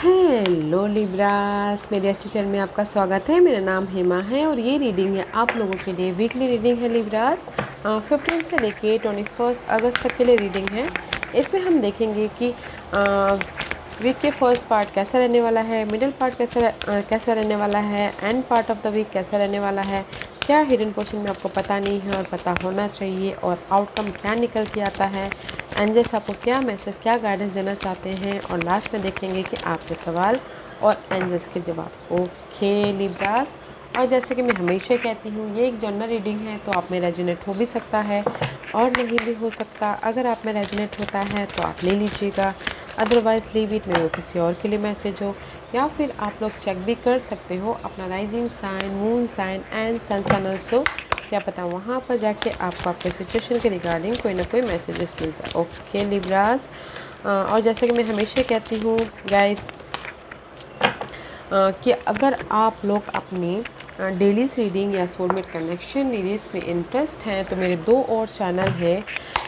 Hello Libras, मेरे Estee channel में आपका स्वागत है। मेरा नाम हेमा है और ये रीडिंग है आप लोगों के लिए। वीकली रीडिंग है लिब्रास। 15 से लेके 21 अगस्त तक के लिए रीडिंग है। इसमें हम देखेंगे कि वीक के फर्स्ट पार्ट कैसा रहने वाला है, मिडिल पार्ट कैसा रहने वाला है, end part of the week कैसा रहने वाला है, क्या हिडन पोर्शन में आपको पता नहीं है और पता होना चाहिए, और आउटकम क्या निकल के आता है, एंजल्स आपको क्या मैसेज, क्या गाइडेंस देना चाहते हैं, और लास्ट में देखेंगे कि आपके सवाल और एंजल्स के जवाब। ओके लिब्रास, और जैसे कि मैं हमेशा कहती हूँ, ये एक जनरल रीडिंग है, तो आप में रेजोनेट हो भी सकता है और नहीं भी हो सकता। अगर आप में रेजोनेट होता है तो आप ले लीजिएगा, अदरवाइज़ लीव इट, में वो किसी और के लिए मैसेज हो। या फिर आप लोग चेक भी कर सकते हो अपना rising sign, moon sign and sun sign also. क्या पता वहाँ पर जाके आपको आपके सिचुएशन के रिगार्डिंग कोई ना कोई मैसेजेस मिल जाए। ओके लिब्रास, और जैसे कि मैं हमेशा कहती हूँ गाइस, कि अगर आप लोग अपनी डेली रीडिंग या सोलमेट कनेक्शन रीडिंग्स में इंटरेस्ट हैं तो मेरे दो और चैनल है।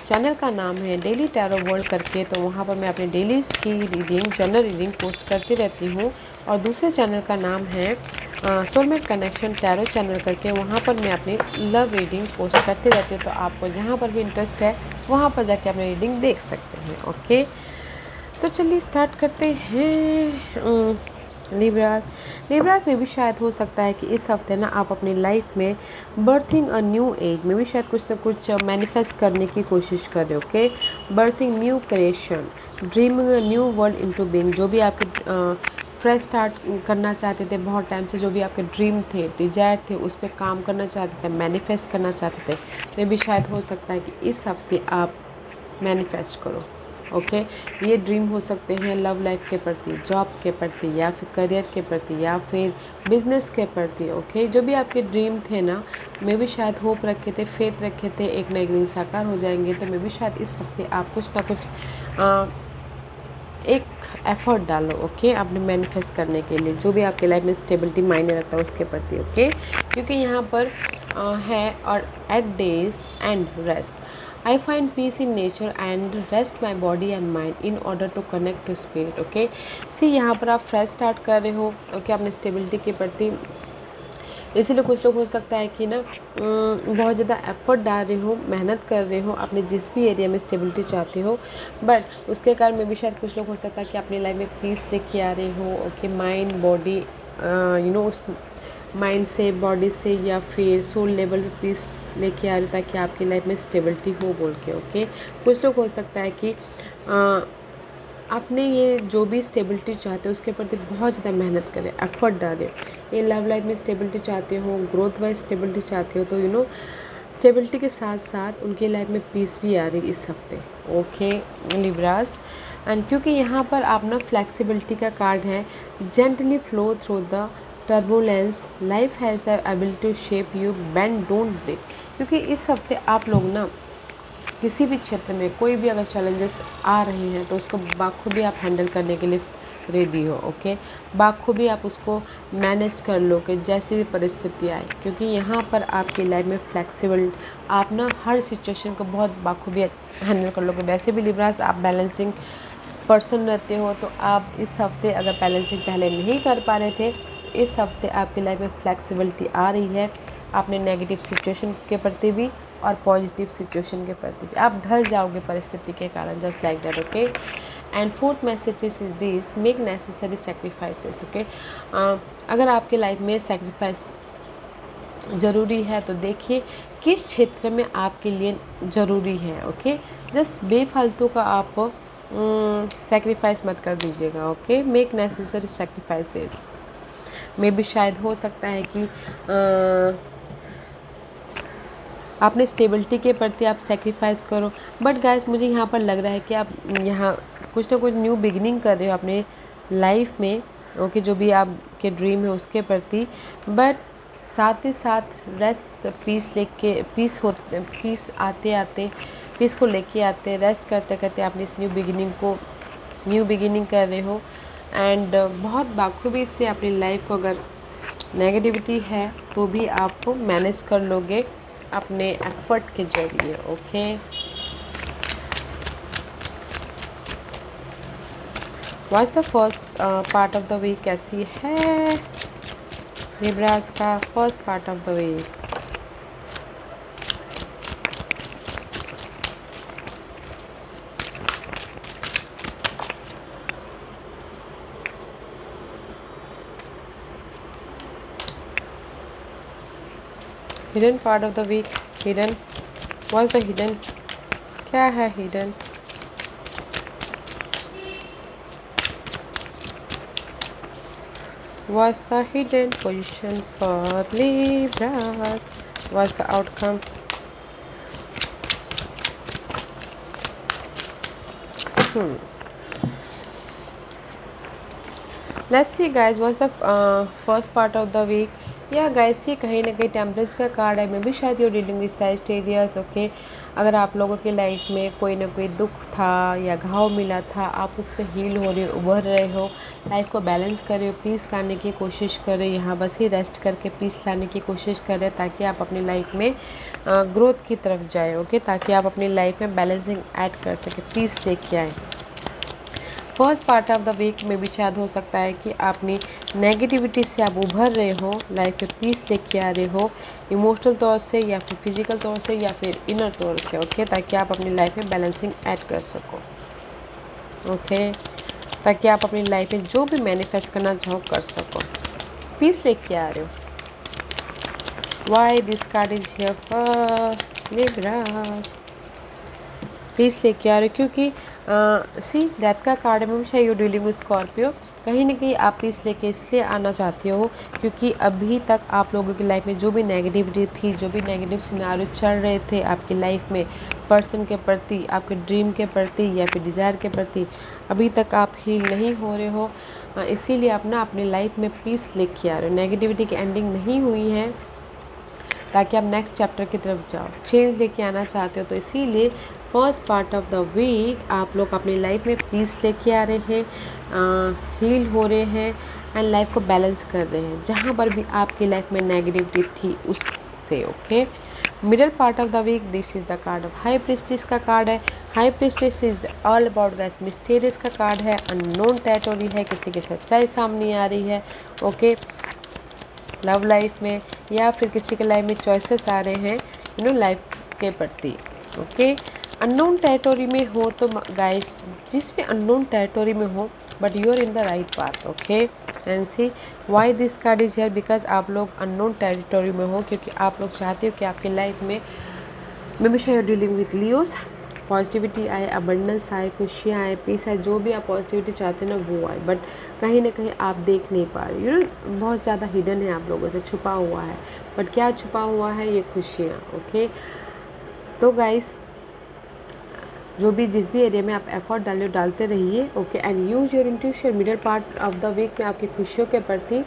चैनल का नाम है डेली टैरो वर्ल्ड करके, तो वहाँ पर मैं अपने डेली की रीडिंग, जनरल रीडिंग पोस्ट करती रहती हूँ। और दूसरे चैनल का नाम है सोलमेट कनेक्शन टैरो चैनल करके, वहाँ पर मैं अपनी लव रीडिंग पोस्ट करती रहती हूँ। तो आपको जहाँ पर भी इंटरेस्ट है वहाँ पर जाके अपनी रीडिंग देख सकते हैं। ओके, तो चलिए स्टार्ट करते हैं। लिब्रास में भी शायद हो सकता है कि इस हफ्ते ना आप अपनी लाइफ में बर्थिंग अ न्यू एज में भी शायद कुछ ना कुछ मैनिफेस्ट करने की कोशिश कर रहे हो। Okay, berthing new creation, dreaming a new world into being, जो भी आपके फ्रेश स्टार्ट करना चाहते थे बहुत टाइम से, जो भी आपके ड्रीम थे, डिजायर थे, उस पर काम करना चाहते थे, मैनिफेस्ट करना चाहते थे, में भी शायद हो सकता है कि इस हफ्ते आप मैनिफेस्ट करो। ओके, ये ड्रीम हो सकते हैं लव लाइफ के प्रति, जॉब के प्रति, या फिर करियर के प्रति, या फिर बिजनेस के प्रति। ओके, जो भी आपके ड्रीम थे ना, मैं भी शायद होप रखे थे, फेथ रखे थे, एक ना एक दिन साकार हो जाएंगे। तो मैं भी शायद इस हफ्ते आप कुछ ना कुछ एक एफर्ट डालो। ओके, आपने मैनिफेस्ट करने के लिए, जो भी आपके लाइफ में स्टेबिलिटी मायने रखता है उसके प्रति। ओके, क्योंकि यहाँ पर है और eight days and rest, I find peace in nature and rest my body and mind in order to connect to spirit. Okay, see यहाँ पर आप फ्रेश स्टार्ट कर रहे हो। ओके, अपने स्टेबिलिटी के प्रति, इसीलिए कुछ लोग हो सकता है कि ना बहुत ज़्यादा एफर्ट डाल रहे हो, मेहनत कर रहे हो, अपने जिस भी एरिया में स्टेबिलिटी चाहते हो, बट उसके कारण में भी शायद कुछ लोग हो सकता है कि अपनी लाइफ में पीस लेके आ रहे हो। ओके, माइंड बॉडी, उस माइंड से, बॉडी से, या फिर सोल लेवल पे पीस लेके आ रहे हो ताकि आपकी लाइफ में स्टेबिलिटी हो बोल के। ओके, कुछ लोग हो सकता है कि आपने ये जो भी स्टेबिलिटी चाहते हो उसके प्रति बहुत ज़्यादा मेहनत करें, एफर्ट डालें। ये लव लाइफ में स्टेबिलिटी चाहते हो, ग्रोथ वाइज स्टेबिलिटी चाहते हो, तो स्टेबिलिटी के साथ साथ उनकी लाइफ में पीस भी आ रही इस हफ्ते। ओके लिब्रास, एंड क्योंकि यहाँ पर आप ना फ्लेक्सिबिलिटी का कार्ड है, gently flow through the turbulence, life has the ability to shape you, bend don't break. क्योंकि इस हफ्ते आप लोग ना किसी भी क्षेत्र में कोई भी अगर चैलेंजेस आ रहे हैं तो उसको बाखूबी आप हैंडल करने के लिए रेडी हो। ओके, बाखूबी आप उसको मैनेज कर लो कि जैसी भी परिस्थिति आए, क्योंकि यहाँ पर आपकी लाइफ में फ्लेक्सिबल, आप ना हर सिचुएशन को बहुत बाखूबी हैंडल कर लोगे। वैसे भी लिब्रास आप बैलेंसिंग पर्सन रहते हो, तो आप इस हफ्ते अगर बैलेंसिंग पहले नहीं कर पा रहे थे, इस हफ्ते आपकी लाइफ में फ्लेक्सिबिलिटी आ रही है। आपने नेगेटिव सिचुएशन के प्रति भी और पॉजिटिव सिचुएशन के प्रति भी आप ढल जाओगे परिस्थिति के कारण, just like that. Okay, and fourth message is this, make necessary sacrifices. Okay, अगर आपके लाइफ में सेक्रीफाइस ज़रूरी है तो देखिए किस क्षेत्र में आपके लिए ज़रूरी है। ओके, जस्ट बेफालतू का आप सेक्रीफाइस मत कर दीजिएगा। ओके, मेक नेसेसरी सेक्रीफाइसेस में भी शायद हो सकता है कि अपने स्टेबिलिटी के प्रति आप सेक्रीफाइस करो, बट गाइस मुझे यहाँ पर लग रहा है कि आप यहाँ कुछ ना कुछ न्यू बिगिनिंग कर रहे हो अपने लाइफ में। ओके, जो भी आपके ड्रीम है उसके प्रति, बट साथ ही साथ रेस्ट, पीस आते आते, पीस को लेके आते, रेस्ट करते करते आपने इस न्यू बिगिनिंग कर रहे हो। एंड बहुत बाखूबी इससे अपनी लाइफ को, अगर नेगेटिविटी है तो भी आप मैनेज कर लोगे अपने एफर्ट के जरिए। Okay, was the first part of the week कैसी है लिब्रास का first part of the week? Hidden part of the week, hidden, was the hidden, क्या है hidden? What's the hidden position for Libra? What's the outcome? Let's see guys, what's the first part of the week? या guys ये कहीं ना कहीं temperature का card है। मैं भी शायद you dealing with Sagittarius. Okay, अगर आप लोगों की लाइफ में कोई ना कोई दुख था या घाव मिला था, आप उससे हील हो रहे हो, उभर रहे हो, लाइफ को बैलेंस कर रहे हो, पीस लाने की कोशिश करें। यहाँ बस ही रेस्ट करके पीस लाने की कोशिश करें ताकि आप अपनी लाइफ में ग्रोथ की तरफ जाए। ओके, ताकि आप अपनी लाइफ में बैलेंसिंग ऐड कर सकें, पीस लेके आए। First part of the week में भी शायद हो सकता है कि अपनी नेगेटिविटी से आप उभर रहे हो, लाइफ में पीस लेके आ रहे हो, इमोशनल तौर से या फिर फिजिकल तौर से या फिर इनर तौर से। ओके, ताकि आप अपनी लाइफ में बैलेंसिंग ऐड कर सको। ओके, ताकि आप अपनी लाइफ में जो भी मैनिफेस्ट करना चाहो कर सको, पीस लेके आ रहे हो। Why this card is here for Libra? Peace लेके आ रहे हो क्योंकि सी डेथ का कार्ड है। हमेशा यू डीलिंग विद स्कॉर्पियो, कहीं ना कहीं आप पीस लेके इसलिए आना चाहते हो क्योंकि अभी तक आप लोगों की लाइफ में जो भी नेगेटिविटी थी, जो भी नेगेटिव सिनारियो चल रहे थे आपकी लाइफ में, पर्सन के प्रति, आपके ड्रीम के प्रति या फिर डिज़ायर के प्रति, अभी तक आप हील नहीं हो रहे हो। इसीलिए आप ना अपनी लाइफ में पीस लेके आ रहे हो। नेगेटिविटी की एंडिंग नहीं हुई है ताकि आप नेक्स्ट चैप्टर की तरफ जाओ, चेंज लेके आना चाहते हो। तो इसीलिए first part of the week आप लोग अपनी लाइफ में पीस लेके आ रहे हैं, हील हो रहे हैं एंड लाइफ को बैलेंस कर रहे हैं जहाँ पर भी आपकी लाइफ में नेगेटिविटी थी उससे। Okay, middle part of the week, this is the card of high priestess का कार्ड है। High priestess is all about guys mysterious का कार्ड है, अननोन टेरिटोरी है, किसी की सच्चाई सामने आ रही है। ओके, लव लाइफ में या फिर किसी के लाइफ में चॉइसेस आ रहे हैं यू नो लाइफ के प्रति। ओके, अननोन टेरिटोरी में हो तो गाइस, जिस भी अननोन टेरिटोरी में हो but you are in the right path. Okay, and see why this card is here, because आप लोग अननोन टेरिटोरी में हो क्योंकि आप लोग चाहते हो कि आपकी लाइफ में हमेशा you dealing with Leos, positivity आए, अबंडेंस आए, खुशियाँ आए, पीस आए, जो भी आप पॉजिटिविटी चाहते हैं ना वो आए। बट कहीं ना कहीं आप देख नहीं पा रहे, यू नो बहुत ज़्यादा हिडन है आप लोगों से, छुपा हुआ है। बट क्या छुपा हुआ है? ये खुशियाँ। ओके, तो गाइस जो भी जिस भी एरिया में आप एफर्ट डालते रहिए। Okay, and use your intuition. Middle part of the week में आपकी खुशियों के प्रति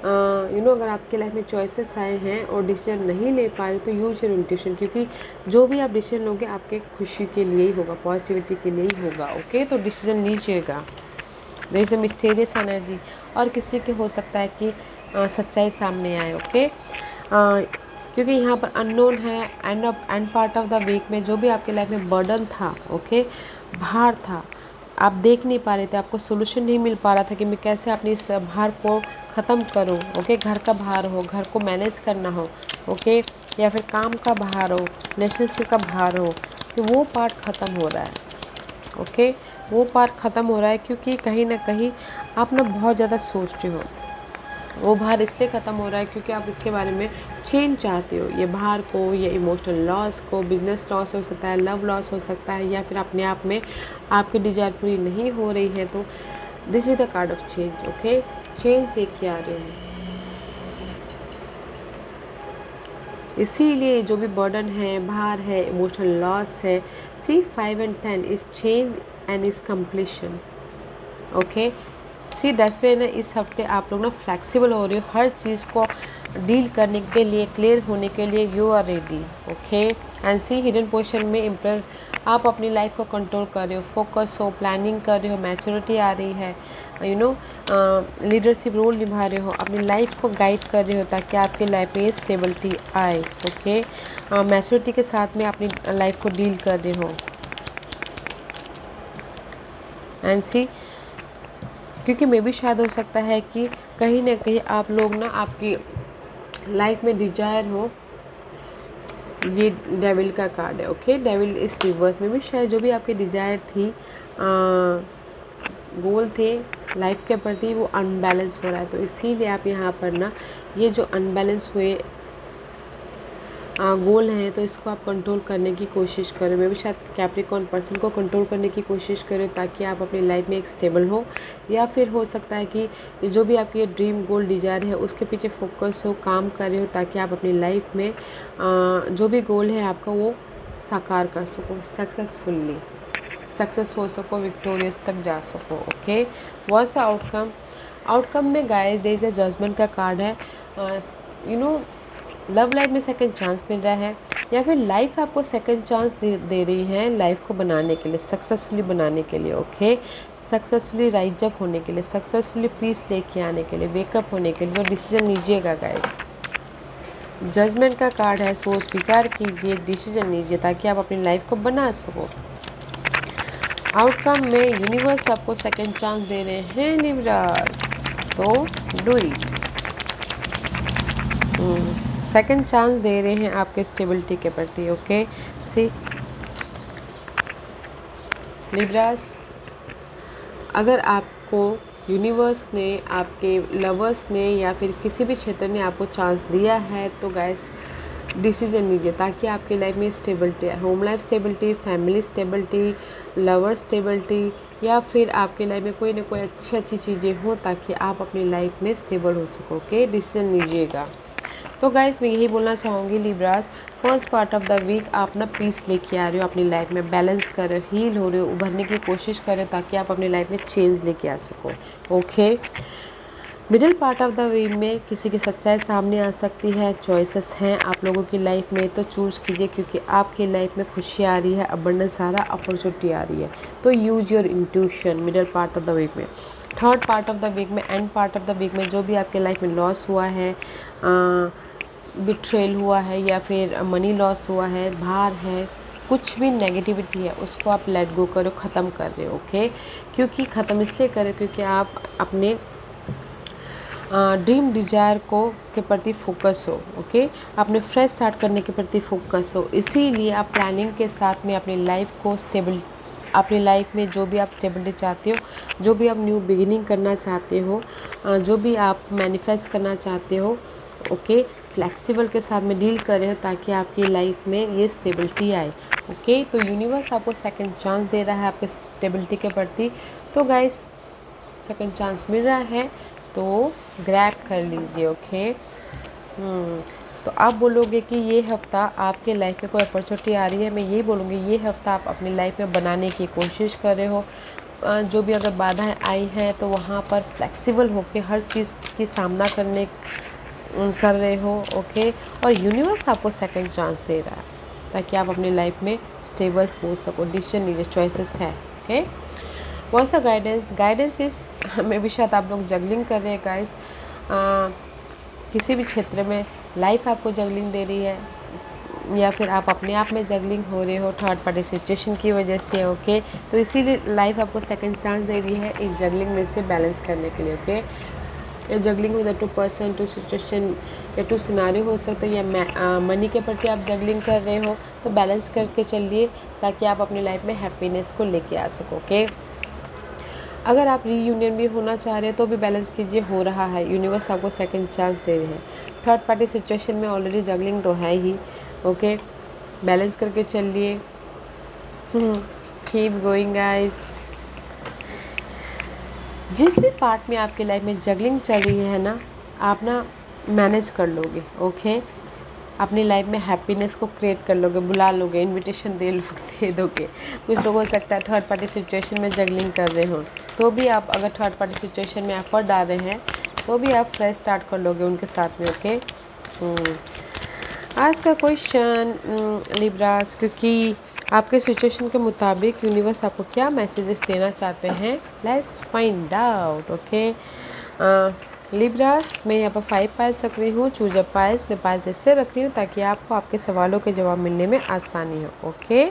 यू नो अगर आपकी लाइफ में चॉइसेस आए हैं और डिसीजन नहीं ले पा रहे तो यूज योर इंट्यूशन, क्योंकि जो भी आप डिसीजन लोगे आपके खुशी के लिए ही होगा, पॉजिटिविटी के लिए ही होगा। ओके, तो डिसीजन लीजिएगा। There is a mysterious energy, और किसी के हो सकता है कि सच्चाई सामने आए। ओके, क्योंकि यहाँ पर अननोन है। End part of the week में जो भी आपके लाइफ में बर्डन था, ओके, भार था, आप देख नहीं पा रहे थे, आपको सोल्यूशन नहीं मिल पा रहा था कि मैं कैसे अपनी इस भार को ख़त्म करूं। ओके, घर का भार हो, घर को मैनेज करना हो, ओके, या फिर काम का भार हो, रिलेशनशिप का भार हो, तो वो पार्ट ख़त्म हो रहा है। ओके, वो पार्ट ख़त्म हो रहा है क्योंकि कहीं ना कहीं आप ना बहुत ज़्यादा सोचते हो। वो भार इसलिए ख़त्म हो रहा है क्योंकि आप इसके बारे में चेंज चाहते हो। ये भार को, ये इमोशनल लॉस को, बिजनेस लॉस हो सकता है, लव लॉस हो सकता है, या फिर अपने आप में आपकी डिज़ायर पूरी नहीं हो रही है। तो this is the card of change. Okay, change लेके आ रहे हैं। इसीलिए जो भी बर्डन है, भार है, इमोशनल लॉस है, सी 5 and 10 is change and is completion. Okay, see that's way ना इस हफ्ते आप लोग ना फ्लेक्सिबल हो रहे हो, हर चीज़ को डील करने के लिए, क्लियर होने के लिए you are ready. Okay, and see hidden position में इम्प्रेस, आप अपनी लाइफ को कंट्रोल कर रहे हो, फोकस हो, प्लानिंग कर रहे हो, मैच्योरिटी आ रही है, यू नो लीडरशिप रोल निभा रहे हो, अपनी लाइफ को गाइड कर रहे हो ताकि आपकी लाइफ में स्टेबिलिटी आए। ओके, मैच्योरिटी के साथ में अपनी लाइफ को डील कर रहे हो। एंड सी क्योंकि मे भी शायद हो सकता है कि कहीं ना कहीं आप लोग ना आपकी लाइफ में डिजायर हो। ये डेविल का कार्ड है, ओके। डेविल इस रिवर्स में भी शायद जो भी आपकी डिजायर थी, गोल थे लाइफ के प्रति, वो अनबैलेंस हो रहा है। तो इसीलिए आप यहाँ पर ना ये जो अनबैलेंस हुए गोल हैं, तो इसको आप कंट्रोल करने की कोशिश करें। मैं भी शायद कैप्रिकॉर्न पर्सन को कंट्रोल करने की कोशिश करें ताकि आप अपनी लाइफ में एक स्टेबल हो, या फिर हो सकता है कि जो भी आपकी ड्रीम गोल डिजायर है उसके पीछे फोकस हो, काम कर रहे हो, ताकि आप अपनी लाइफ में जो भी गोल है आपका वो साकार कर सको, सक्सेसफुली सक्सेस हो सको, विक्टोरियस तक जा सको, okay. What's the outcome? Outcome में guys there is a judgement का कार्ड है। लव लाइफ में सेकंड चांस मिल रहा है, या फिर लाइफ आपको सेकंड चांस दे रही है लाइफ को बनाने के लिए, सक्सेसफुली बनाने के लिए, ओके। सक्सेसफुली राइज अप होने के लिए, सक्सेसफुली पीस लेके आने के लिए, वेकअप होने के लिए जो डिसीजन लीजिएगा गाइस। जजमेंट का कार्ड है, सोच विचार कीजिए, डिसीजन लीजिए ताकि आप अपनी लाइफ को बना सको। आउटकम में यूनिवर्स आपको सेकंड चांस दे रहे हैं लिब्रास, तो डू इट। सेकंड चांस दे रहे हैं आपके स्टेबिलिटी के प्रति, ओके। सी लिब्रास, अगर आपको यूनिवर्स ने, आपके लवर्स ने, या फिर किसी भी क्षेत्र ने आपको चांस दिया है, तो गाइस डिसीजन लीजिए ताकि आपकी लाइफ में stability, home life stability, family stability, lover stability, या फिर आपकी लाइफ में कोई ना कोई अच्छी अच्छी चीज़ें हो ताकि आप अपनी लाइफ में स्टेबल हो सको, ओके। डिसीजन लीजिएगा। तो गाइस मैं यही बोलना चाहूँगी Libras, first part of the week आप ना पीस लेके आ रहे हो अपनी लाइफ में, बैलेंस कर रहे हो, हील हो रहे हो, उभरने की कोशिश कर रहे हो ताकि आप अपनी लाइफ में चेंज लेके आ सको, okay. Middle part of the week में किसी की सच्चाई सामने आ सकती है, चॉइसेस हैं आप लोगों की लाइफ में, तो चूज़ कीजिए क्योंकि आपकी लाइफ में खुशी आ रही है, अबंडेंस आ रहा है, अपॉर्चुनिटी आ रही है। तो use your intuition middle part of the week में। Third part of the week में, end part of the week में, जो भी आपके लाइफ में लॉस हुआ है, बिट्रेल हुआ है, या फिर मनी लॉस हुआ है, भार है, कुछ भी नेगेटिविटी है, उसको आप लेट गो करो, ख़त्म कर रहे हो, ओके। क्योंकि ख़त्म इसलिए करें क्योंकि आप अपने ड्रीम डिजायर को के प्रति फोकस हो, ओके। अपने फ्रेश स्टार्ट करने के प्रति फोकस हो, इसीलिए आप प्लानिंग के साथ में अपनी लाइफ को स्टेबल, अपनी लाइफ में जो भी आप स्टेबिलिटी चाहते हो, जो भी आप न्यू बिगिनिंग करना चाहते हो, जो भी आप मैनिफेस्ट करना चाहते हो, ओके, फ्लेक्सिबल के साथ में डील कर रहे हो ताकि आपकी लाइफ में ये स्टेबिलिटी आए, ओके। तो यूनिवर्स आपको सेकंड चांस दे रहा है आपके स्टेबिलिटी के प्रति। तो गाइस सेकंड चांस मिल रहा है तो ग्रैब कर लीजिए, ओके। तो आप बोलोगे कि ये हफ़्ता आपके लाइफ में कोई अपॉर्चुनिटी आ रही है, मैं ये बोलूँगी ये हफ़्ता आप अपनी लाइफ में बनाने की कोशिश कर रहे हो। जो भी अगर बाधाएं आई हैं तो वहाँ पर फ्लेक्सिबल होकर हर चीज़ की सामना कर रहे हो, ओके। और यूनिवर्स आपको सेकंड चांस दे रहा है ताकि आप अपनी लाइफ में स्टेबल हो सको। डिसीजन लीजिए, चॉइसेस है, okay. What's the guidance? Guidance इस में भी शायद आप लोग जगलिंग कर रहे हैं गाइस, किसी भी क्षेत्र में लाइफ आपको जगलिंग दे रही है, या फिर आप अपने आप में जगलिंग हो रहे हो थर्ड पार्टी सिचुएशन की वजह से, ओके। तो इसीलिए लाइफ आपको सेकंड चांस दे रही है इस जगलिंग में से बैलेंस करने के लिए, ओके। ये जगलिंग विद 2% 2 सिचुएशन या 2 सिनारियो हो सकता है, या मनी के प्रति आप जगलिंग कर रहे हो, तो बैलेंस करके चलिए ताकि आप अपनी लाइफ में हैप्पीनेस को लेके आ सको, ओके। अगर आप रीयूनियन भी होना चाह रहे हो तो भी बैलेंस कीजिए, हो रहा है, यूनिवर्स आपको सेकंड चांस दे रहे हैं। थर्ड पार्टी सिचुएशन में ऑलरेडी जगलिंग तो है ही, ओके। बैलेंस करके चलिए, कीप गोइंग गाइस। जिस भी पार्ट में आपकी लाइफ में जगलिंग चल रही है ना, आप ना मैनेज कर लोगे, ओके। अपनी लाइफ में हैप्पीनेस को क्रिएट कर लोगे, बुला लोगे, इनविटेशन दे दोगे। कुछ लोग हो सकता है थर्ड पार्टी सिचुएशन में जगलिंग कर रहे हो, तो भी आप अगर थर्ड पार्टी सिचुएशन में एफर्ट डाल रहे हैं तो भी आप फ्रेश स्टार्ट कर लोगे उनके साथ में, ओके। आज का क्वेश्चन लिब्रास, क्योंकि आपके सिचुएशन के मुताबिक यूनिवर्स आपको क्या मैसेजेस देना चाहते हैं, let's find out, okay. Libras, मैं यहाँ पर 5 पाइल्स रख रही हूँ, चूज अ पाइल्स। मैं पाइल्स इसलिए रख रही हूँ ताकि आपको आपके सवालों के जवाब मिलने में आसानी हो, ओके।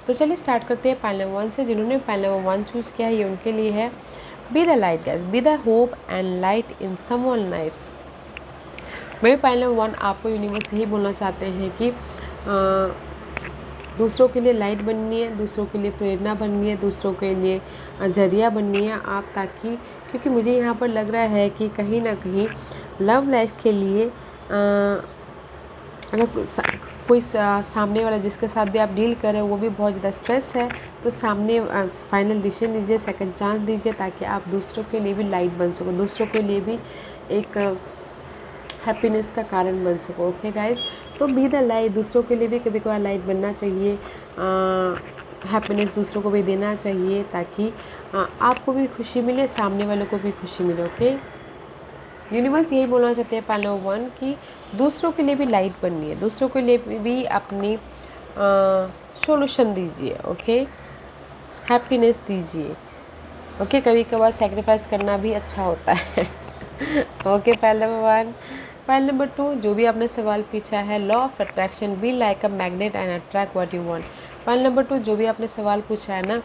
तो चलिए स्टार्ट करते हैं पाइल नंबर 1 से। जिन्होंने पाइल नंबर 1 चूज़ किया है ये उनके लिए है। Be the light guys, be the hope and light in someone lifes. मेरे पॉइंट नंबर 1, आपको यूनिवर्स यही बोलना चाहते हैं कि दूसरों के लिए लाइट बननी है, दूसरों के लिए प्रेरणा बननी है, दूसरों के लिए जरिया बननी है आप, ताकि क्योंकि मुझे यहाँ पर लग रहा है कि कहीं ना कहीं लव लाइफ के लिए अगर कोई सामने वाला जिसके साथ भी आप डील कर रहे हो वो भी बहुत ज़्यादा स्ट्रेस है, तो सामने फाइनल डिसीजन लीजिए, सेकंड चांस दीजिए, ताकि आप दूसरों के लिए भी लाइट बन सको, दूसरों के लिए भी एक हैप्पीनेस का कारण बन सको। ओके गाइज, तो बी द लाइट, दूसरों के लिए भी कभी कभार लाइट बनना चाहिए, हैप्पीनेस दूसरों को भी देना चाहिए, ताकि आपको भी खुशी मिले, सामने वालों को भी खुशी मिले। ओके, यूनिवर्स यही बोलना चाहते हैं पहले 1 कि दूसरों के लिए भी लाइट बननी है, दूसरों के लिए भी अपनी सोल्यूशन दीजिए। ओके, हैप्पीनेस दीजिए। ओके, कभी कभार सेक्रीफाइस करना भी अच्छा होता है। Okay, point number 1। Point number 2, जो भी आपने सवाल पूछा है, law of attraction, be like a magnet and attract what you want. Point number 2, जो भी आपने सवाल पूछा है ना,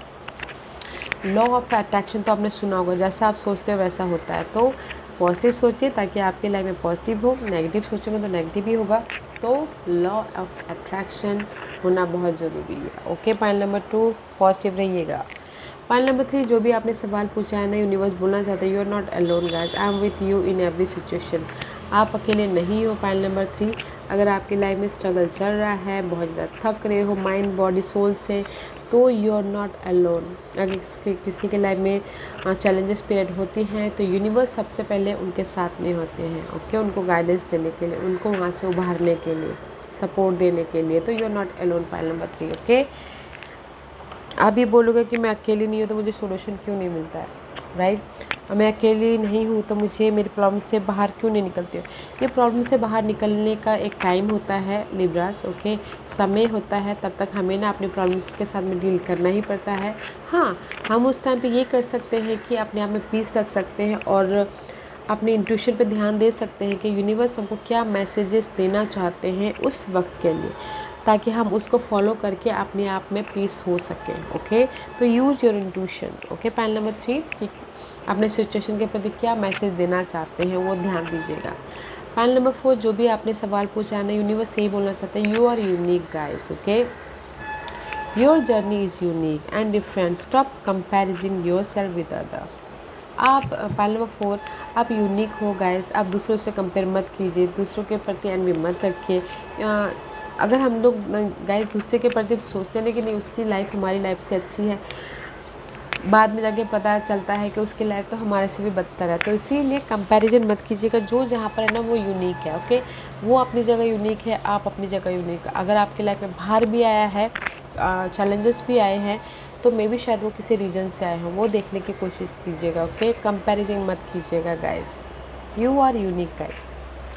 लॉ ऑफ अट्रैक्शन तो आपने सुना होगा, जैसा आप सोचते हो वैसा होता है। तो पॉजिटिव सोचिए ताकि आपकी लाइफ में पॉजिटिव हो, नेगेटिव सोचेंगे तो नेगेटिव ही होगा। तो लॉ ऑफ अट्रैक्शन होना बहुत ज़रूरी है। ओके, पॉइंट नंबर 2, पॉजिटिव रहिएगा। पॉइंट नंबर 3, जो भी आपने सवाल पूछा है ना, यूनिवर्स बोलना चाहते हैं, you are not alone guys, I am with you in every situation. आप अकेले नहीं हो। पॉइंट नंबर 3, अगर आपकी लाइफ में स्ट्रगल चल रहा है, बहुत ज़्यादा थक रहे हो माइंड बॉडी सोल से, तो यू आर नॉट अलोन। अगर किसी के लाइफ में चैलेंजेस पीरियड होती हैं तो यूनिवर्स सबसे पहले उनके साथ में होते हैं। ओके, उनको गाइडेंस देने के लिए, उनको वहाँ से उभारने के लिए, सपोर्ट देने के लिए। तो you are not alone, point number 3। Okay, आप ये बोलोगे कि मैं अकेली नहीं हूँ तो मुझे सोल्यूशन क्यों नहीं मिलता है, राइट? मैं अकेली नहीं हूँ तो मुझे मेरी प्रॉब्लम से बाहर क्यों नहीं निकलती हूँ? ये प्रॉब्लम से बाहर निकलने का एक टाइम होता है लिब्रास। ओके, समय होता है, तब तक हमें ना अपनी प्रॉब्लम्स के साथ में डील करना ही पड़ता है। हाँ, हम उस टाइम पे ये कर सकते हैं कि अपने आप में पीस रख सकते हैं और अपने इंट्यूशन पे ध्यान दे सकते हैं कि यूनिवर्स हमको क्या मैसेजेस देना चाहते हैं उस वक्त के लिए, ताकि हम उसको फॉलो करके अपने आप में पीस हो सके। ओके, तो use your intuition. Okay, point number 3 कि अपने सिचुएशन के प्रति क्या मैसेज देना चाहते हैं वो ध्यान दीजिएगा। पॉइंट नंबर 4, जो भी आपने सवाल पूछा है ना, यूनिवर्स यही बोलना चाहते हैं, you are unique guys. Okay, your journey is unique and different, stop comparing yourself with other. आप पॉइंट नंबर 4, आप यूनिक हो गाइस, आप दूसरों से कंपेयर मत कीजिए, दूसरों के प्रति एनवी मत रखिए। अगर हम लोग गाइस दूसरे के प्रति सोचते हैं कि नहीं उसकी लाइफ हमारी लाइफ से अच्छी है, बाद में जाके पता चलता है कि उसकी लाइफ तो हमारे से भी बदतर है। तो इसीलिए कंपैरिजन मत कीजिएगा, जो जहाँ पर है ना वो यूनिक है। ओके, वो अपनी जगह यूनिक है, आप अपनी जगह यूनिक। अगर आपकी लाइफ में बाहर भी आया है, चैलेंजेस भी आए हैं, तो मे भी शायद वो किसी रीजन से आए हों, वो देखने की कोशिश कीजिएगा। ओके, कंपैरिजन मत कीजिएगा guys, you are unique guys.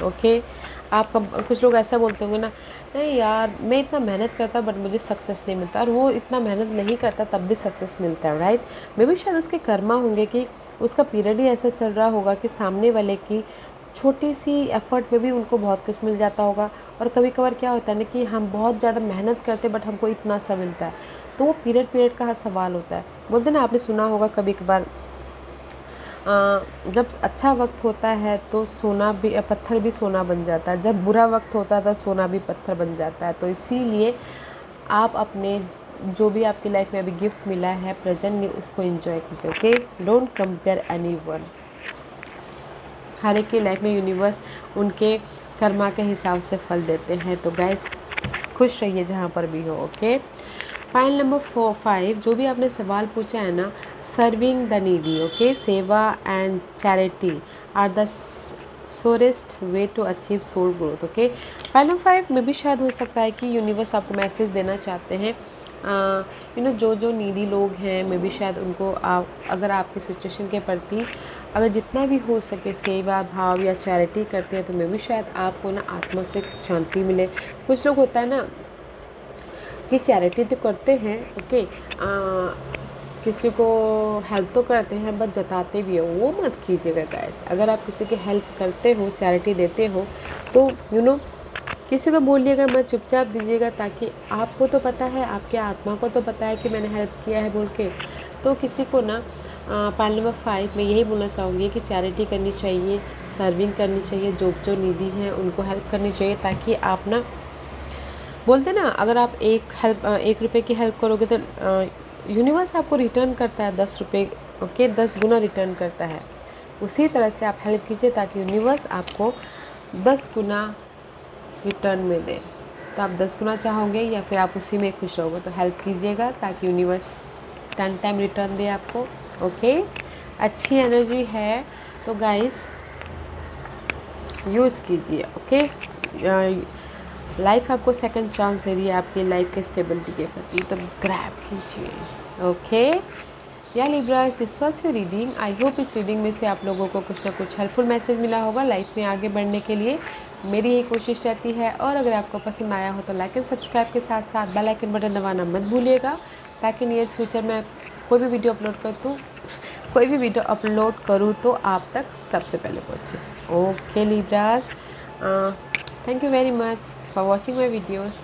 Okay, आप कुछ लोग ऐसा बोलते होंगे ना, नहीं यार मैं इतना मेहनत करता बट मुझे सक्सेस नहीं मिलता, और वो इतना मेहनत नहीं करता तब भी सक्सेस मिलता है, राइट? मे भी शायद उसके कर्मा होंगे कि उसका पीरियड ही ऐसा चल रहा होगा कि सामने वाले की छोटी सी एफर्ट में भी उनको बहुत कुछ मिल जाता होगा। और कभी कभार क्या होता है ना कि हम बहुत ज़्यादा मेहनत करते बट हमको इतना सा मिलता है, तो वो पीरियड का सवाल होता है। बोलते ना, आपने सुना होगा कभी कभार जब अच्छा वक्त होता है तो सोना भी, पत्थर भी सोना बन जाता है, जब बुरा वक्त होता है तो सोना भी पत्थर बन जाता है। तो इसीलिए आप अपने जो भी आपकी लाइफ में अभी गिफ्ट मिला है प्रेजेंटली, उसको एंजॉय कीजिए। Okay, don't compare anyone. हर एक की लाइफ में यूनिवर्स उनके कर्मा के हिसाब से फल देते हैं। तो गाइस खुश रहिए जहाँ पर भी हो। ओके, पॉइंट नंबर 5, जो भी आपने सवाल पूछा है ना, serving the needy. Okay, seva and charity are the sorest way to achieve soul growth. Okay, point number 5 में भी शायद हो सकता है कि यूनिवर्स आपको मैसेज देना चाहते हैं, जो नीडी लोग हैं, मे भी शायद उनको अगर आपके सिचुएशन के प्रति अगर जितना भी हो सके सेवा भाव या चैरिटी करते हैं, तो मे भी शायद आपको ना आत्मा से शांति मिले। कुछ लोग होता है ना कि चैरिटी तो करते हैं, ओके, किसी को हेल्प तो करते हैं बट जताते भी हो, वो मत कीजिएगा गाइस। अगर आप किसी की हेल्प करते हो, चैरिटी देते हो, तो किसी को बोलिएगा मत, चुपचाप दीजिएगा, ताकि आपको तो पता है, आपके आत्मा को तो पता है कि मैंने हेल्प किया है बोल के। तो किसी को ना पॉइंट नंबर 5 मैं यही बोलना चाहूँगी कि चैरिटी करनी चाहिए, सर्विंग करनी चाहिए, जो नीडी हैं उनको हेल्प करनी चाहिए, ताकि आप ना बोलते ना, अगर आप 1 रुपये की हेल्प करोगे तो यूनिवर्स आपको रिटर्न करता है 10 रुपये, ओके, 10 गुना रिटर्न करता है। उसी तरह से आप हेल्प कीजिए ताकि यूनिवर्स आपको 10 गुना रिटर्न में दे। तो आप 10 गुना चाहोगे या फिर आप उसी में खुश रहोगे, तो हेल्प कीजिएगा ताकि यूनिवर्स 10 टाइम रिटर्न दे आपको, ओके। अच्छी एनर्जी है तो गाइस यूज़ कीजिए, ओके। लाइफ आपको सेकंड चांस दे रही है आपकी लाइफ के स्टेबिलिटी के प्रति, तो ग्रैब कीजिए, ओके। या Libras, this was your reading. I hope इस रीडिंग में से आप लोगों को कुछ ना कुछ हेल्पफुल मैसेज मिला होगा लाइफ में आगे बढ़ने के लिए। मेरी यही कोशिश रहती है, और अगर आपको पसंद आया हो तो लाइक एंड सब्सक्राइब के साथ साथ बेल आइकन बटन दबाना मत भूलिएगा, ताकि नियर फ्यूचर में कोई भी वीडियो अपलोड करूँ तो आप तक सबसे पहले पहुँचे। Okay Libras, thank you very much for watching my videos.